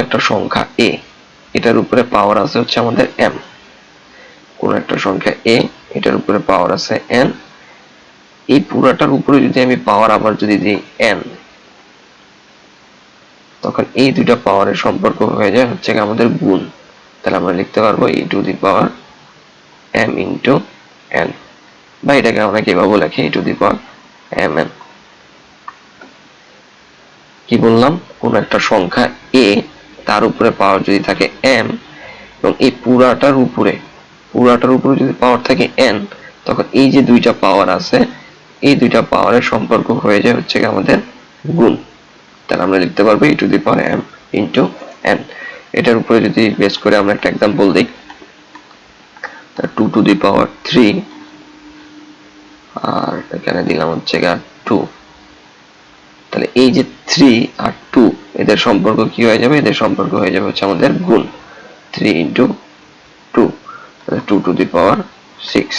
একটা সংখ্যা a, এটার উপরে পাওয়ার আছে হচ্ছে আমাদের m। কোন একটা সংখ্যা a, এটার উপরে পাওয়ার আছে n, এই পুরাটার উপরে যদি আমি পাওয়ার আবার যদি দিই n, তখন এই দুইটা পাওয়ারের সম্পর্ক হয়ে যায় হচ্ছে আমাদের গুণ। তাহলে আমরা লিখতে পারবো e to the power m into n, বা এটাকে আমরা কিভাবে লিখি e to the power mn। কি বললাম, কোন একটা সংখ্যা a, তার উপরে পাওয়ার যদি থাকে m, এবং এই পুরাটার উপরে যদি পাওয়ার থাকে n, তখন এই যে দুইটা পাওয়ার আছে এই দুইটা পাওয়ারের সম্পর্ক হয়ে যায় হচ্ছে আমাদের গুণ। তাহলে আমরা লিখতে পারবো e to the power m into n। এটার উপরে যদি বেস করে আমরা একটা एग्जांपल দিই, 2 টু দি পাওয়ার 3 আর এখানে দিলাম হচ্ছে 2। তাহলে এই যে 3 আর 2 এদের সম্পর্ক কি হয়ে যাবে, এদের সম্পর্ক হয়ে যাবে হচ্ছে আমাদের গুণ। 3 ইন্টু 2, 2 টু দি পাওয়ার 6।